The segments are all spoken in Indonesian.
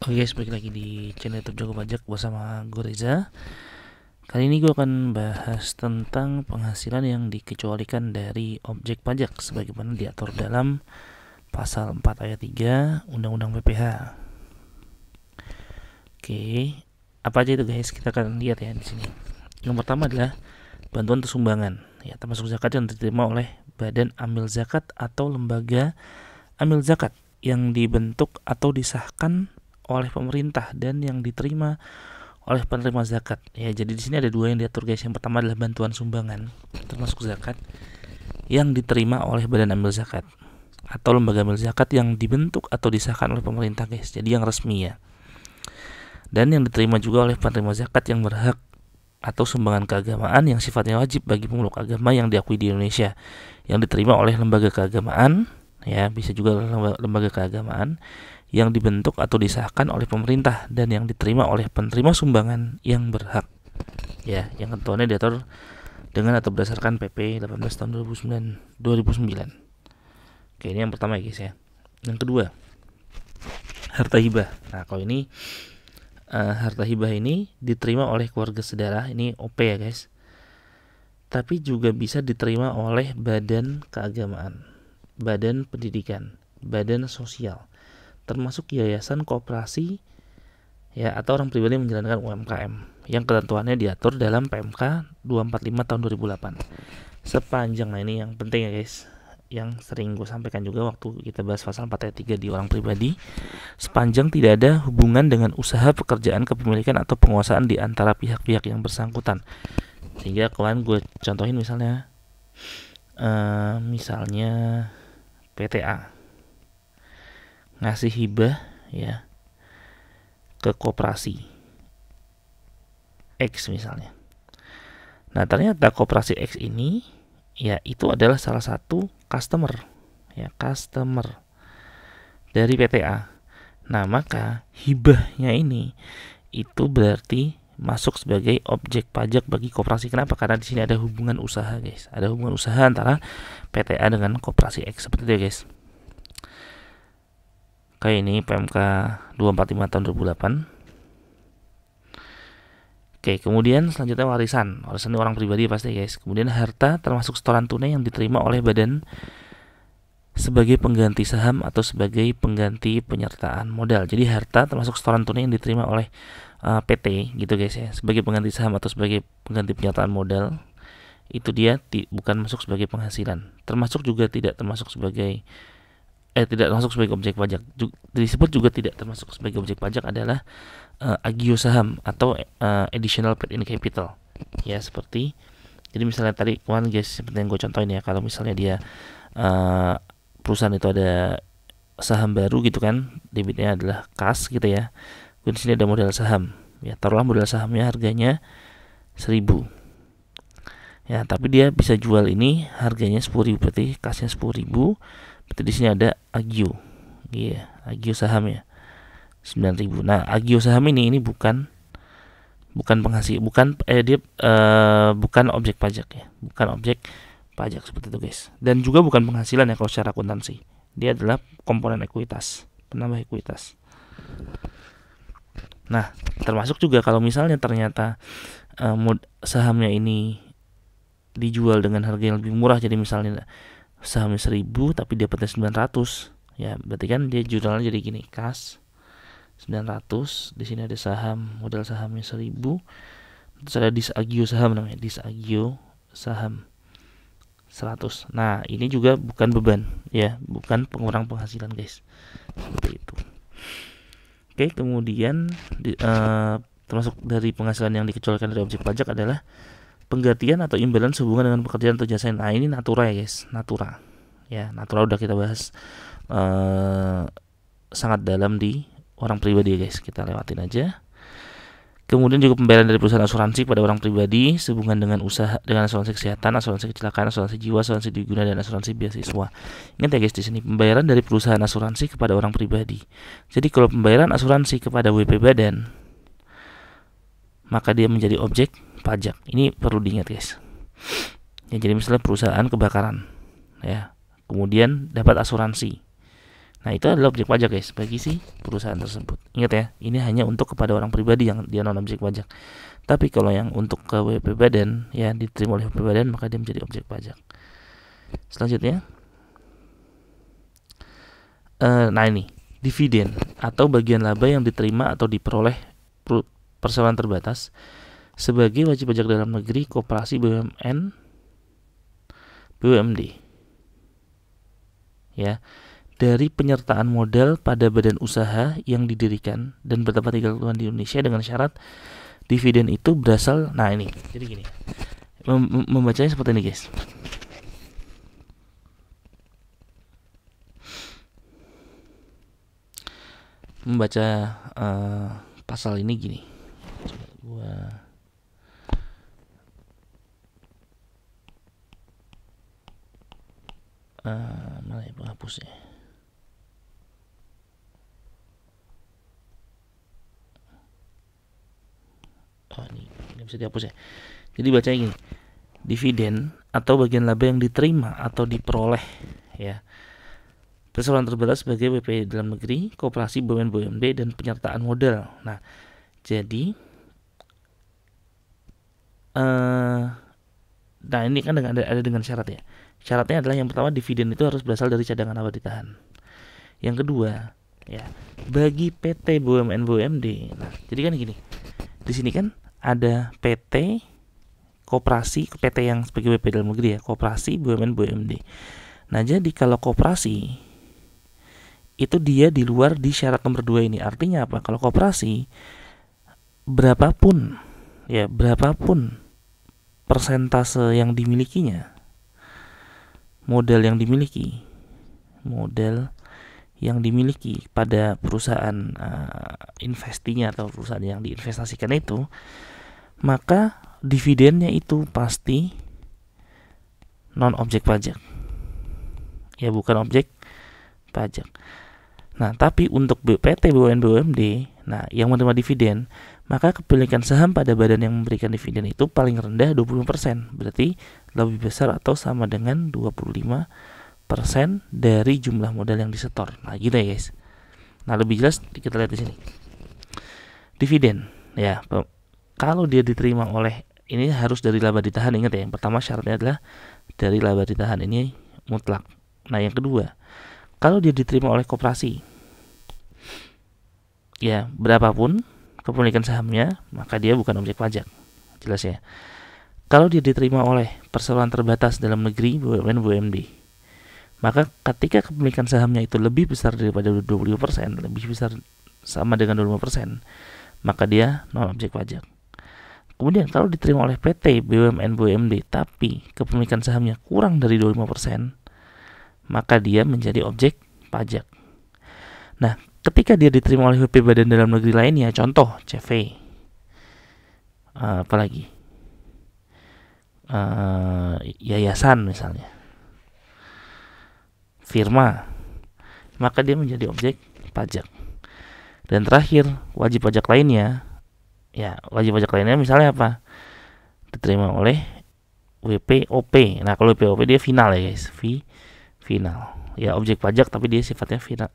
Oke guys, balik lagi di channel YouTube Jago Pajak bersama gue Reza. Kali ini gue akan bahas tentang penghasilan yang dikecualikan dari objek pajak sebagaimana diatur dalam pasal 4 ayat 3 Undang-Undang PPH. Oke, apa aja itu guys? Kita akan lihat ya di sini. Yang pertama adalah bantuan atau sumbangan, ya termasuk zakat yang diterima oleh badan amil zakat atau lembaga amil zakat yang dibentuk atau disahkan oleh pemerintah dan yang diterima oleh penerima zakat. Ya, jadi di sini ada dua yang diatur guys. Yang pertama adalah bantuan sumbangan termasuk zakat yang diterima oleh badan amil zakat atau lembaga amil zakat yang dibentuk atau disahkan oleh pemerintah guys. Jadi yang resmi ya. Dan yang diterima juga oleh penerima zakat yang berhak atau sumbangan keagamaan yang sifatnya wajib bagi pemeluk agama yang diakui di Indonesia, yang diterima oleh lembaga keagamaan, ya bisa juga lembaga keagamaan yang dibentuk atau disahkan oleh pemerintah dan yang diterima oleh penerima sumbangan yang berhak, ya yang ketentuannya diatur dengan atau berdasarkan PP 18 tahun 2009. Oke, ini yang pertama ya guys ya. Yang kedua, harta hibah. Nah, kalau ini harta hibah ini diterima oleh keluarga saudara, ini OP ya guys, tapi juga bisa diterima oleh badan keagamaan, badan pendidikan, badan sosial, termasuk yayasan, koperasi, ya atau orang pribadi yang menjalankan UMKM yang ketentuannya diatur dalam PMK 245 tahun 2008. Sepanjang, nah ini yang penting ya guys, yang sering gue sampaikan juga waktu kita bahas pasal 4 ayat 3 di orang pribadi, sepanjang tidak ada hubungan dengan usaha, pekerjaan, kepemilikan atau penguasaan di antara pihak-pihak yang bersangkutan. Sehingga kemarin gue contohin misalnya PTA ngasih hibah ya ke koperasi X misalnya. Nah, ternyata koperasi X ini ya itu adalah salah satu customer dari PTA. Nah, maka hibahnya ini itu berarti masuk sebagai objek pajak bagi koperasi. Kenapa? Karena di sini ada hubungan usaha, guys. Ada hubungan usaha antara PTA dengan koperasi X, seperti itu ya, guys. Kayak ini PMK 245 tahun 2008. Oke, kemudian selanjutnya warisan. Warisan ini orang pribadi pasti, guys. Kemudian harta termasuk setoran tunai yang diterima oleh badan sebagai pengganti saham atau sebagai pengganti penyertaan modal. Jadi harta termasuk setoran tunai yang diterima oleh PT gitu guys ya, sebagai pengganti saham atau sebagai pengganti penyertaan modal, itu dia bukan masuk sebagai penghasilan. Termasuk juga tidak termasuk sebagai tidak masuk sebagai objek pajak. Disebut juga tidak termasuk sebagai objek pajak adalah agio saham atau additional paid in capital. Ya, seperti jadi misalnya tadi kemarin guys, seperti yang gue contohin ya, kalau misalnya dia perusahaan itu ada saham baru gitu kan, debitnya adalah kas gitu ya. Di sini ada modal saham. Ya, taruhlah modal sahamnya harganya 1000. Ya, tapi dia bisa jual ini harganya 10.000, berarti kasnya 10.000. Berarti di sini ada agio. Iya, agio sahamnya 9.000. Nah, agio saham ini bukan penghasil, bukan objek pajak ya. Bukan objek pajak seperti itu guys. Dan juga bukan penghasilan ya kalau secara akuntansi. Dia adalah komponen ekuitas, penambah ekuitas. Nah, termasuk juga kalau misalnya ternyata sahamnya ini dijual dengan harga yang lebih murah, jadi misalnya sahamnya 1000 tapi dapatnya 900, ya berarti kan dia jualnya jadi gini, kas 900, di sini ada saham, modal sahamnya 1000, terus ada disagio saham namanya, disagio saham 100. Nah, ini juga bukan beban ya, bukan pengurang penghasilan guys, seperti itu. Oke, kemudian termasuk dari penghasilan yang dikecualikan dari objek pajak adalah penggantian atau imbalan sehubungan dengan pekerjaan atau jasa. Nah, ini natura ya guys, natura. Ya, natura udah kita bahas sangat dalam di orang pribadi ya guys, kita lewatin aja. Kemudian juga pembayaran dari perusahaan asuransi pada orang pribadi sehubungan dengan usaha, dengan asuransi kesehatan, asuransi kecelakaan, asuransi jiwa, asuransi diguna, dan asuransi beasiswa. Ingat ya guys, di sini pembayaran dari perusahaan asuransi kepada orang pribadi. Jadi kalau pembayaran asuransi kepada WP badan, maka dia menjadi objek pajak. Ini perlu diingat guys. Ya, jadi misalnya perusahaan kebakaran, ya, kemudian dapat asuransi, Nah, itu adalah objek pajak guys bagi si perusahaan tersebut. Ingat ya, ini hanya untuk kepada orang pribadi yang dia non objek pajak. Tapi kalau yang untuk ke WP Badan ya diterima oleh WP Badan, maka dia menjadi objek pajak. Selanjutnya, nah ini dividen atau bagian laba yang diterima atau diperoleh perseroan terbatas sebagai wajib pajak dalam negeri, koperasi, BUMN, BUMD. Ya, dari penyertaan modal pada badan usaha yang didirikan dan bertempat tinggal di Indonesia dengan syarat dividen itu berasal. Nah ini, jadi gini, membacanya seperti ini guys. Membaca pasal ini gini. Coba gua mana ya penghapusnya? Oh ini bisa dihapus ya. Jadi bacanya gini, dividen atau bagian laba yang diterima atau diperoleh ya perseroan terbatas sebagai WP dalam negeri, koperasi, BUMN, BUMD, dan penyertaan modal. Nah, jadi nah ini kan ada dengan syarat ya. Syaratnya adalah yang pertama, dividen itu harus berasal dari cadangan laba ditahan. Yang kedua, ya, bagi PT BUMN BUMD. Nah, jadi kan gini. Di sini kan ada PT, koperasi, PT yang sebagai WP dalam negeri ya, koperasi, BUMN BUMD. Nah, jadi kalau koperasi itu dia di luar di syarat nomor 2 ini. Artinya apa? Kalau koperasi berapapun persentase yang dimilikinya, modal yang dimiliki pada perusahaan investinya atau perusahaan yang diinvestasikan itu, maka dividennya itu pasti non objek pajak. Ya, bukan objek pajak. Nah, tapi untuk PT BUMN BUMD, nah yang menerima dividen, maka kepemilikan saham pada badan yang memberikan dividen itu paling rendah 20%. Berarti lebih besar atau sama dengan 25% dari jumlah modal yang disetor. Nah, gitu ya, guys. Nah, lebih jelas kita lihat di sini. Dividen, ya. Kalau dia diterima oleh, ini harus dari laba ditahan, ingat ya. Yang pertama syaratnya adalah dari laba ditahan, ini mutlak. Nah, yang kedua, kalau dia diterima oleh koperasi, ya berapapun kepemilikan sahamnya, maka dia bukan objek pajak. Jelas ya. Kalau dia diterima oleh perseroan terbatas dalam negeri, BUMN BUMD, maka ketika kepemilikan sahamnya itu lebih besar daripada 20%, lebih besar sama dengan 25%, maka dia non objek pajak. Kemudian kalau diterima oleh PT BUMN BUMD tapi kepemilikan sahamnya kurang dari 25%, maka dia menjadi objek pajak. Nah, ketika dia diterima oleh WP badan dalam negeri lainnya, contoh CV, apalagi yayasan misalnya, firma, maka dia menjadi objek pajak. Dan terakhir, wajib pajak lainnya, ya wajib pajak lainnya misalnya apa? Diterima oleh WPOP. Nah, kalau WPOP dia final ya guys, final. Ya objek pajak tapi dia sifatnya final,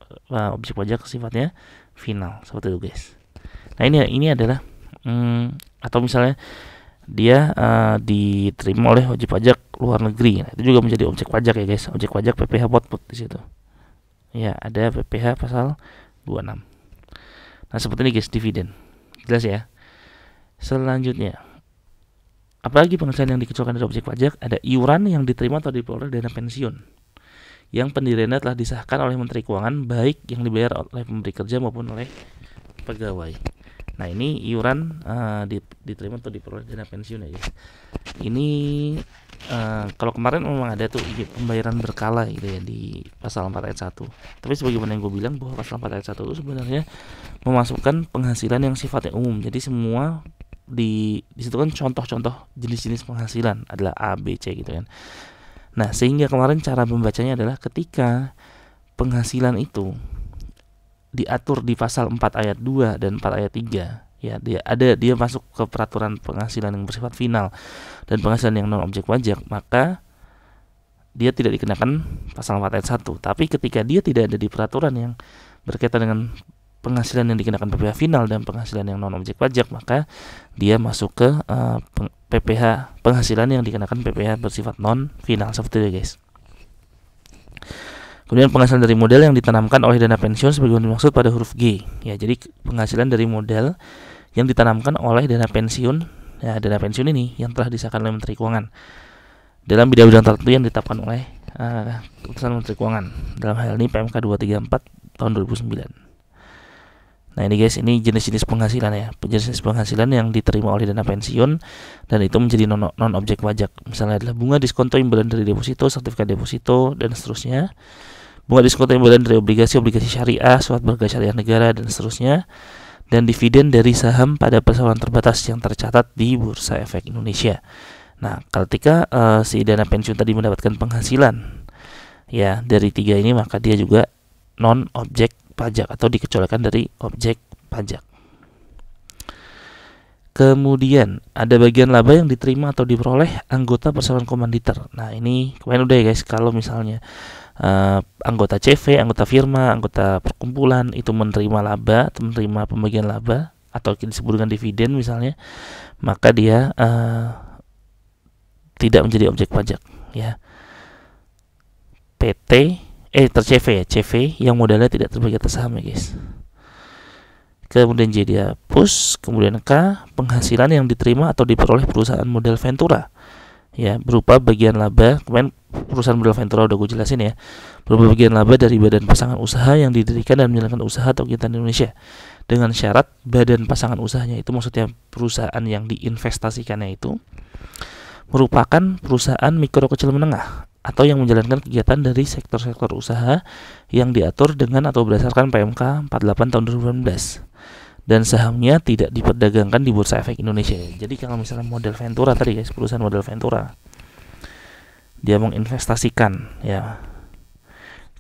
objek pajak sifatnya final, seperti itu guys. Nah, ini adalah atau misalnya dia diterima oleh wajib pajak luar negeri. Nah, itu juga menjadi objek pajak ya guys. Objek pajak PPh Potput di situ. Ya, ada PPh pasal 26. Nah, seperti ini guys, dividen. Jelas ya. Selanjutnya, apalagi penghasilan yang dikecualikan dari objek pajak, ada iuran yang diterima atau diperoleh dana pensiun yang pendiriannya telah disahkan oleh Menteri Keuangan, baik yang dibayar oleh pemberi kerja maupun oleh pegawai. Nah, ini iuran diterima atau diperoleh dana pensiun ya guys. Ini kalau kemarin memang ada tuh pembayaran berkala gitu ya di pasal 4 ayat 1. Tapi sebagaimana yang gue bilang bahwa pasal 4 ayat 1 itu sebenarnya memasukkan penghasilan yang sifatnya umum. Jadi semua di situ kan contoh-contoh jenis-jenis penghasilan adalah A, B, C gitu kan. Nah, sehingga kemarin cara membacanya adalah ketika penghasilan itu diatur di pasal 4 ayat 2 dan 4 ayat 3, ya dia masuk ke peraturan penghasilan yang bersifat final dan penghasilan yang non objek pajak, maka dia tidak dikenakan pasal 4 ayat 1. Tapi ketika dia tidak ada di peraturan yang berkaitan dengan penghasilan yang dikenakan PPh final dan penghasilan yang non objek pajak, maka dia masuk ke PPh penghasilan yang dikenakan PPh bersifat non final, seperti itu guys. Kemudian penghasilan dari modal yang ditanamkan oleh dana pensiun sebagaimana dimaksud pada huruf G. Ya, jadi penghasilan dari modal yang ditanamkan oleh dana pensiun. Ya, dana pensiun ini yang telah disahkan oleh Menteri Keuangan dalam bidang-bidang tertentu yang ditetapkan oleh keputusan Menteri Keuangan. Dalam hal ini PMK 234 tahun 2009. Nah ini guys, ini jenis-jenis penghasilan ya, jenis penghasilan yang diterima oleh dana pensiun dan itu menjadi non objek pajak. Misalnya adalah bunga diskonto imbalan dari deposito, sertifikat deposito, dan seterusnya. Bunga diskonto imbalan dari obligasi syariah, surat berharga syariah negara, dan seterusnya. Dan dividen dari saham pada perseroan terbatas yang tercatat di Bursa Efek Indonesia. Nah, ketika si dana pensiun tadi mendapatkan penghasilan ya dari 3 ini, maka dia juga non objek pajak atau dikecualikan dari objek pajak. Kemudian ada bagian laba yang diterima atau diperoleh anggota perseroan komanditer. Nah ini kemarin udah ya guys, kalau misalnya anggota CV, anggota firma, anggota perkumpulan itu menerima laba atau menerima pembagian laba atau disebut dengan dividen misalnya, maka dia tidak menjadi objek pajak ya. CV ya, CV yang modalnya tidak terbagi atas saham ya guys. Kemudian J dihapus, kemudian K penghasilan yang diterima atau diperoleh perusahaan modal Ventura ya berupa bagian laba. Kemarin perusahaan modal Ventura udah gue jelasin ya, berupa bagian laba dari badan pasangan usaha yang didirikan dan menjalankan usaha atau kegiatan di Indonesia dengan syarat badan pasangan usahanya itu, maksudnya perusahaan yang diinvestasikannya itu merupakan perusahaan mikro kecil menengah atau yang menjalankan kegiatan dari sektor-sektor usaha yang diatur dengan atau berdasarkan PMK 48 tahun 2019 dan sahamnya tidak diperdagangkan di Bursa Efek Indonesia. Jadi kalau misalnya model Ventura tadi guys, perusahaan model Ventura dia menginvestasikan ya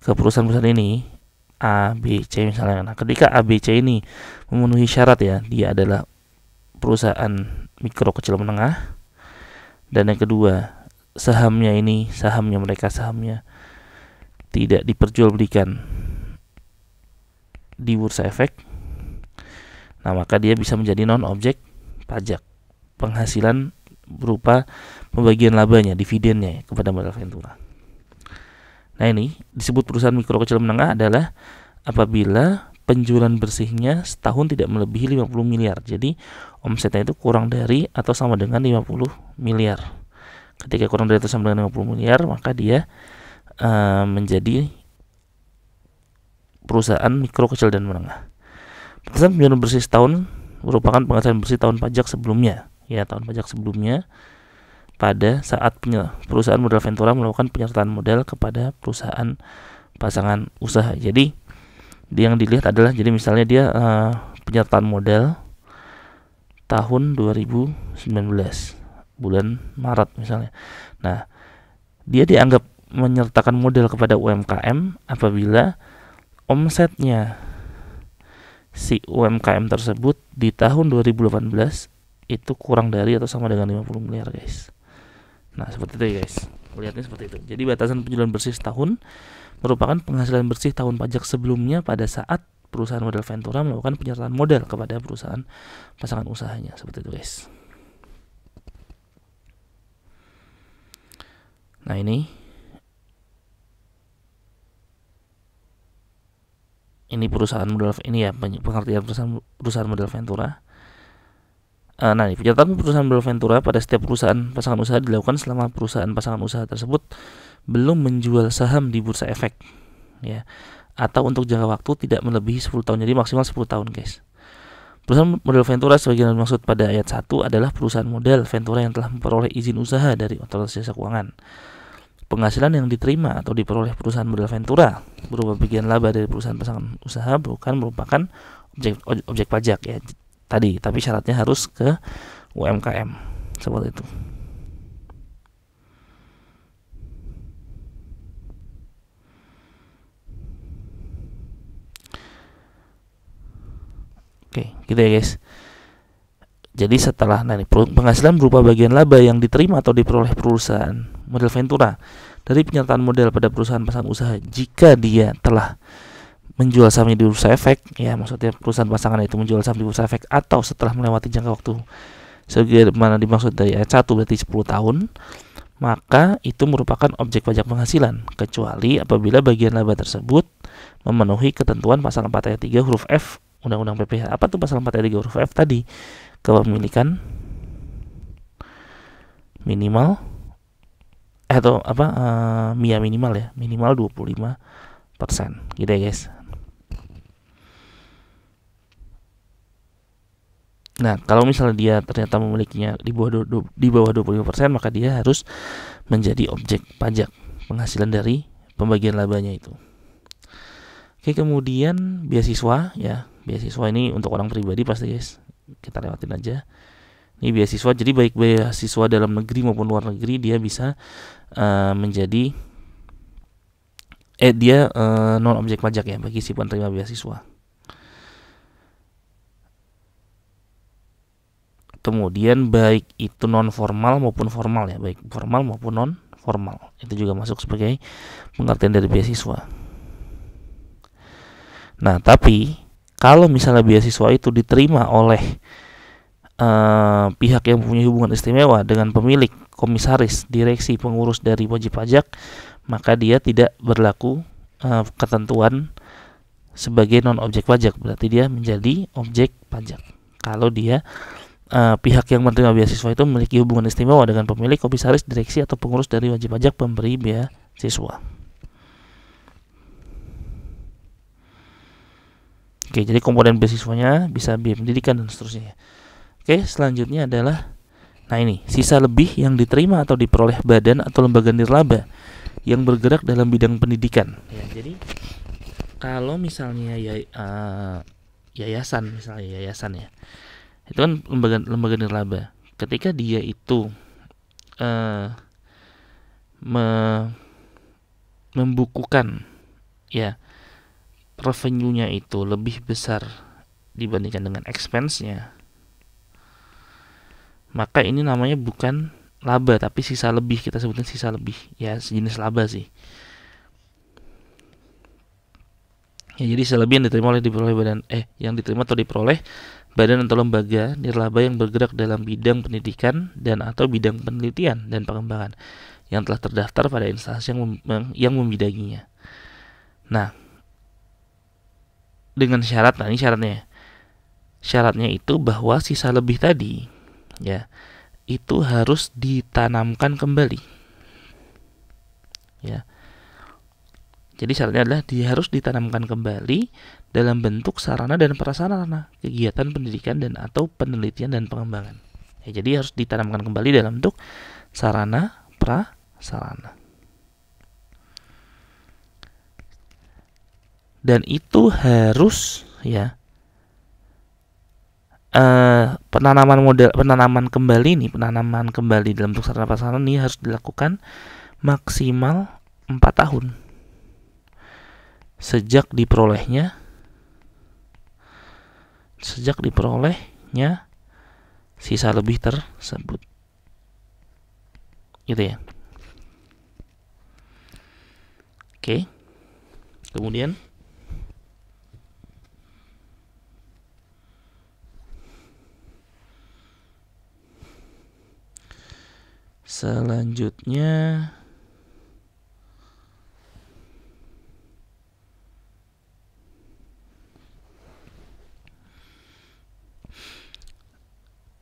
ke perusahaan-perusahaan ini A, B, C misalnya. Nah, ketika A, B, C ini memenuhi syarat ya, dia adalah perusahaan mikro kecil menengah, dan yang kedua sahamnya tidak diperjualbelikan di Bursa Efek, nah maka dia bisa menjadi non objek pajak penghasilan berupa pembagian labanya, dividennya kepada modal Ventura. Nah ini disebut perusahaan mikro kecil menengah adalah apabila penjualan bersihnya setahun tidak melebihi 50 miliar. Jadi omsetnya itu kurang dari atau sama dengan 50 miliar. Ketika kurang dari atau sama dengan 50 miliar, maka dia menjadi perusahaan mikro, kecil, dan menengah. Penghasilan penjualan bersih setahun merupakan penghasilan bersih tahun pajak sebelumnya. Ya, tahun pajak sebelumnya pada saat perusahaan modal Ventura melakukan penyertaan modal kepada perusahaan pasangan usaha. Jadi yang dilihat adalah, jadi misalnya dia penyertaan modal tahun 2019 bulan Maret misalnya. Nah, dia dianggap menyertakan modal kepada UMKM apabila omsetnya si UMKM tersebut di tahun 2018 itu kurang dari atau sama dengan 50 miliar guys. Nah, seperti itu ya guys. Lihatnya seperti itu. Jadi batasan penjualan bersih setahun merupakan penghasilan bersih tahun pajak sebelumnya pada saat perusahaan modal Ventura melakukan penyertaan modal kepada perusahaan pasangan usahanya. Seperti itu guys. Nah ini perusahaan modal, ini ya pengertian perusahaan modal Ventura. Nah, penyertaan perusahaan modal Ventura pada setiap perusahaan pasangan usaha dilakukan selama perusahaan pasangan usaha tersebut belum menjual saham di Bursa Efek ya, atau untuk jangka waktu tidak melebihi 10 tahun. Jadi maksimal 10 tahun guys. Perusahaan modal Ventura sebagaimana dimaksud pada ayat 1 adalah perusahaan modal Ventura yang telah memperoleh izin usaha dari Otoritas Jasa Keuangan. Penghasilan yang diterima atau diperoleh perusahaan modal Ventura berupa bagian laba dari perusahaan pasangan usaha bukan merupakan objek pajak ya tadi, tapi syaratnya harus ke UMKM seperti itu. Oke, gitu ya guys. Jadi setelah penghasilan berupa bagian laba yang diterima atau diperoleh perusahaan model Ventura dari penyertaan modal pada perusahaan pasangan usaha jika dia telah menjual sahamnya di bursa efek, ya maksudnya perusahaan pasangan itu menjual saham di bursa efek atau setelah melewati jangka waktu sebagaimana dimaksud dari ayat 1 berarti 10 tahun, maka itu merupakan objek pajak penghasilan kecuali apabila bagian laba tersebut memenuhi ketentuan pasal 4 ayat 3 huruf F Undang-Undang PPh. Apa tuh pasal 4 ayat 3 huruf F tadi? Kepemilikan minimal atau apa MIA minimal ya, minimal 25% gitu ya guys. Nah, kalau misalnya dia ternyata memilikinya di bawah 25%, maka dia harus menjadi objek pajak penghasilan dari pembagian labanya itu. Oke, kemudian beasiswa ya. Beasiswa ini untuk orang pribadi pasti guys. Kita lewatin aja. Ini beasiswa, jadi baik beasiswa dalam negeri maupun luar negeri dia bisa menjadi non objek pajak ya bagi si penerima beasiswa. Kemudian baik itu non formal maupun formal ya, baik formal maupun non formal itu juga masuk sebagai pengertian dari beasiswa. Nah, tapi kalau misalnya beasiswa itu diterima oleh pihak yang mempunyai hubungan istimewa dengan pemilik, komisaris, direksi, pengurus dari wajib pajak, maka dia tidak berlaku ketentuan sebagai non objek pajak, berarti dia menjadi objek pajak. Kalau dia pihak yang menerima beasiswa itu memiliki hubungan istimewa dengan pemilik, komisaris, direksi, atau pengurus dari wajib pajak pemberi beasiswa. Oke, jadi komponen beasiswanya bisa biaya pendidikan dan seterusnya. Oke, selanjutnya adalah ini sisa lebih yang diterima atau diperoleh badan atau lembaga nirlaba yang bergerak dalam bidang pendidikan. Ya, jadi kalau misalnya yayasan ya, itu kan lembaga nirlaba. Ketika dia itu membukukan ya revenue-nya itu lebih besar dibandingkan dengan expense-nya, maka ini namanya bukan laba tapi sisa lebih, kita sebutin sisa lebih ya, sejenis laba sih ya. Jadi sisa lebih yang diterima atau diperoleh badan atau lembaga nirlaba yang bergerak dalam bidang pendidikan dan atau bidang penelitian dan pengembangan yang telah terdaftar pada instansi yang membidanginya. Nah, dengan syarat, ini syaratnya itu bahwa sisa lebih tadi ya itu harus ditanamkan kembali ya. Jadi syaratnya adalah dia harus ditanamkan kembali dalam bentuk sarana dan prasarana kegiatan pendidikan dan atau penelitian dan pengembangan ya. Jadi harus ditanamkan kembali dalam bentuk sarana prasarana, dan itu harus ya penanaman kembali dalam bentuk sarana prasarana ini harus dilakukan maksimal 4 tahun sejak diperolehnya sisa lebih tersebut gitu ya. Oke. Kemudian selanjutnya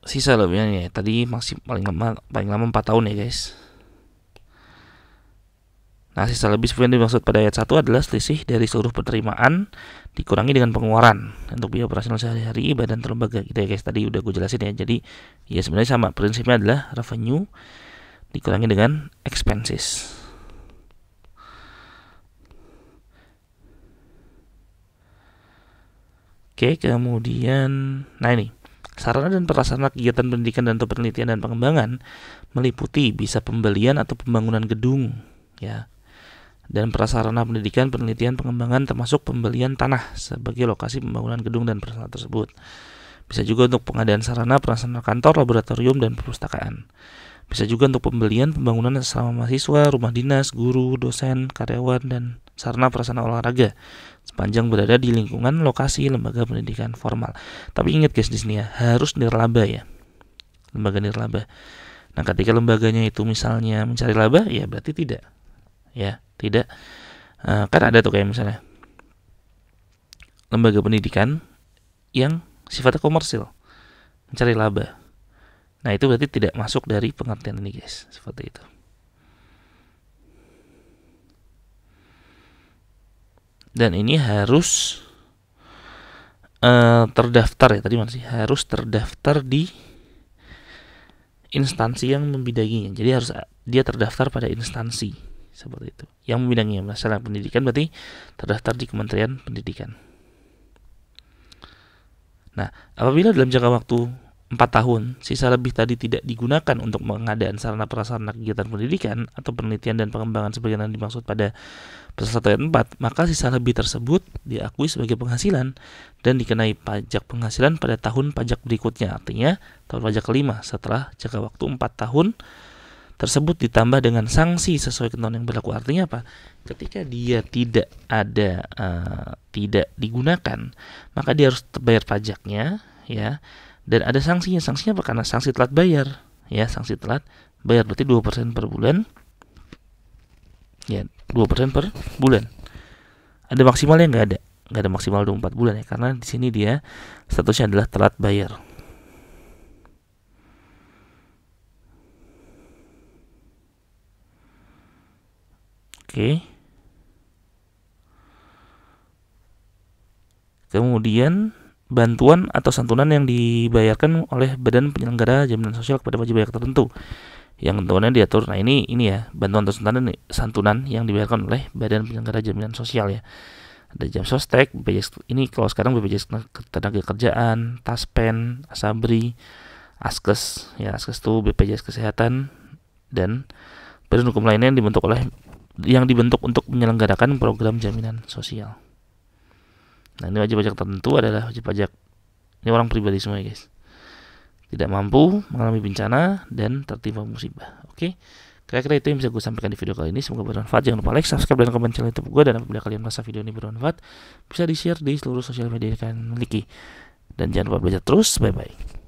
sisa lebihnya ya, tadi masih paling lama 4 tahun ya guys. Nah, sisa lebih sebenarnya dimaksud pada ayat 1 adalah selisih dari seluruh penerimaan dikurangi dengan pengeluaran untuk biaya operasional sehari-hari badan atau lembaga gitu ya guys. Tadi udah gue jelasin ya. Jadi ya sebenarnya sama, prinsipnya adalah revenue dikurangi dengan expenses. Oke, kemudian ini sarana dan prasarana kegiatan pendidikan dan atau penelitian dan pengembangan meliputi bisa pembelian atau pembangunan gedung ya, dan prasarana pendidikan, penelitian, pengembangan termasuk pembelian tanah sebagai lokasi pembangunan gedung dan prasarana tersebut. Bisa juga untuk pengadaan sarana, prasarana kantor, laboratorium, dan perpustakaan. Bisa juga untuk pembelian pembangunan selama mahasiswa, rumah dinas, guru, dosen, karyawan, dan sarana prasarana olahraga sepanjang berada di lingkungan lokasi lembaga pendidikan formal. Tapi ingat guys, di sini ya harus nirlaba ya, lembaga nirlaba. Nah, ketika lembaganya itu misalnya mencari laba, ya berarti tidak, ya tidak. Kan ada tuh kayak misalnya lembaga pendidikan yang sifatnya komersil, mencari laba. Nah, itu berarti tidak masuk dari pengertian ini guys, seperti itu. Dan ini harus terdaftar ya, tadi mana sih? Harus terdaftar di instansi yang membidanginya. Jadi harus dia terdaftar pada instansi seperti itu yang membidanginya. Masalah pendidikan berarti terdaftar di Kementerian Pendidikan. Nah, apabila dalam jangka waktu 4 tahun, sisa lebih tadi tidak digunakan untuk pengadaan sarana prasarana kegiatan pendidikan atau penelitian dan pengembangan sebagaimana dimaksud pada pasal 1 ayat 4, maka sisa lebih tersebut diakui sebagai penghasilan dan dikenai pajak penghasilan pada tahun pajak berikutnya, artinya tahun pajak kelima setelah jangka waktu 4 tahun tersebut ditambah dengan sanksi sesuai ketentuan yang berlaku. Artinya apa? Ketika dia tidak ada tidak digunakan, maka dia harus bayar pajaknya ya. Dan ada sanksinya. Sanksinya apa? Karena sanksi telat bayar. Ya, sanksi telat bayar berarti 2% per bulan. Ya, 2% per bulan. Ada maksimalnya nggak ada? Nggak ada maksimal 24 bulan ya, karena di sini dia statusnya adalah telat bayar. Oke. Kemudian bantuan atau santunan yang dibayarkan oleh badan penyelenggara jaminan sosial kepada wajib bayar tertentu yang ketentuannya diatur. Nah, ini ya bantuan atau santunan yang dibayarkan oleh badan penyelenggara jaminan sosial ya. Ada Jam Sostek, BPJS, ini kalau sekarang BPJS Ketenagakerjaan, Taspen, Asabri, Askes ya, Askes itu BPJS Kesehatan, dan badan hukum lainnya yang dibentuk untuk menyelenggarakan program jaminan sosial. Nah, ini wajib pajak tertentu adalah wajib pajak ini orang pribadi semua ya guys, tidak mampu, mengalami bencana, dan tertimpa musibah. Oke, kira-kira itu yang bisa gue sampaikan di video kali ini. Semoga bermanfaat. Jangan lupa like, subscribe, dan komen channel YouTube gue. Dan apabila kalian merasa video ini bermanfaat, bisa di share di seluruh sosial media yang kalian miliki. Dan jangan lupa belajar terus. Bye bye.